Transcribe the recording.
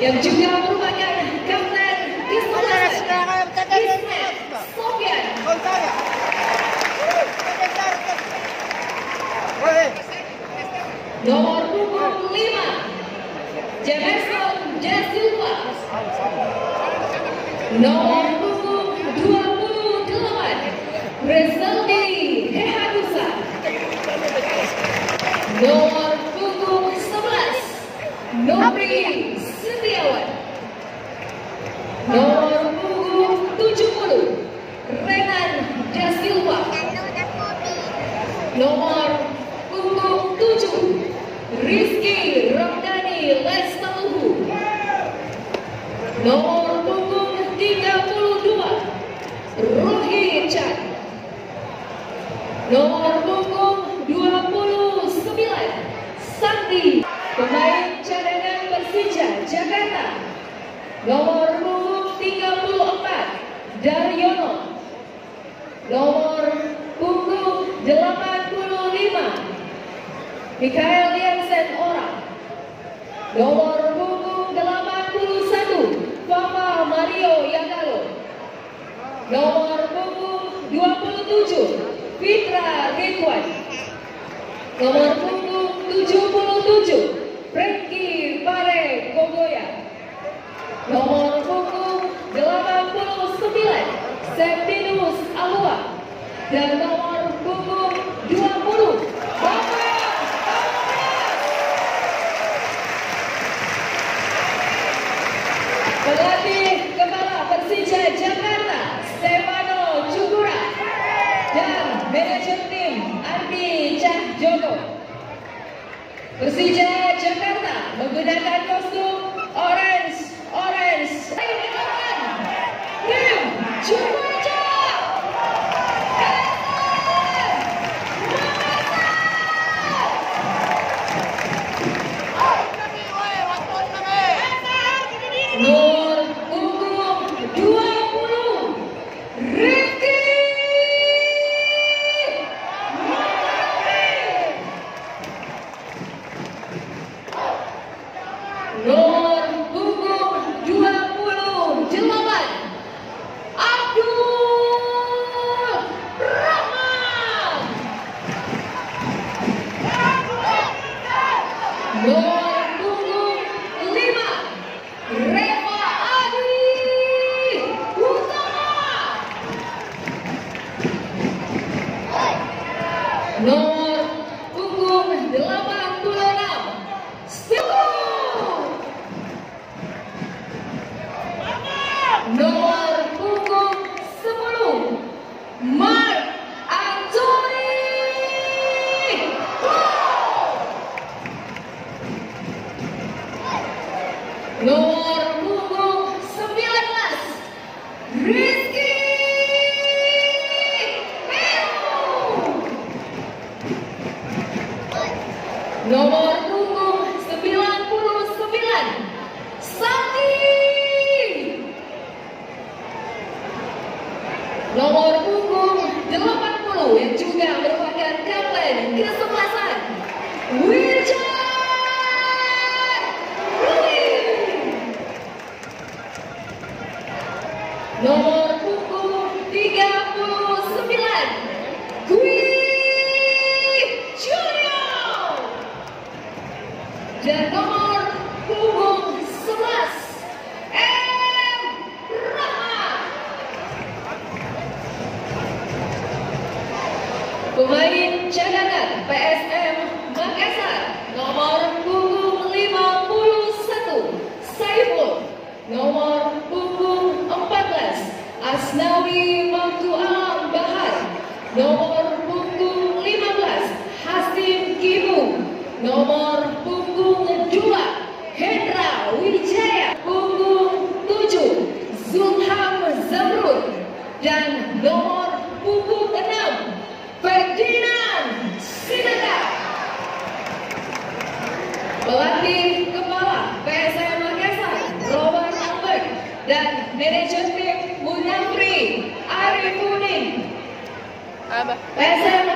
yang juga merupakan kapten Ismet Sofian. Nomor punggung 5 Jamerson Da Silva. Nomor punggung 28 Rezaldi Hehadusa. Nomor punggung 11 Nobri Setiawan. Nomor punggung 70 Renan Da Silva. Nomor punggung 7 Rizky Ramdhani Lestaluhu. Nomor punggung 32 Rohi Chan. Nomor punggung 29 Santi, pemain cadangan Persija Jakarta. Nomor punggung 34 Daryono. Nomor punggung 85 Mikael Jensen Orang. Nomor punggung 81 Papa Mario Yagalo. Nomor punggung 27 Fitra Ridwan. Nomor punggung 77 Franky Pare Kogoya. Nomor punggung 89 Septinus Alua. Dan nomor punggung 20 Bapak pelatih kepala Persija Jakarta Stefano Cukura dan manajer tim Andi Cahjogo. Persija Jakarta menggunakan kostum orange. Tim Jumaja. Nomor punggung 20 Rifki nomor punggung 28 Abdul Rahman. Nomor punggung 5 Reva Adi Utama. Nomor punggung 86 Stilu. Nomor punggung 10 Mark Anthony. Nomor punggung 19 Rizky Meru. Nomor punggung 99 Santi. Nomor punggung 80 yang juga merupakan kapten kesebelasan Wirjan Ruli. Nomor punggung 39 Dwi Junior. Dan nomor punggung 11 M. Rahmat. Pemain cadangan PSM Makassar nomor punggung 51 Saiful. Nomor punggung 14 Asnawi Waktu Alam Bahar. Nomor punggung 15 Hasim Kibu. Nomor punggung 2 Hendra Wijaya. Punggung 7 Zulham Zamrud. Dan nomor punggung 6 Ferdinand Sidaga. Pelatih kepala PSM Makassar Robert Albert dan manajer tim Munafri Arifudin. PSM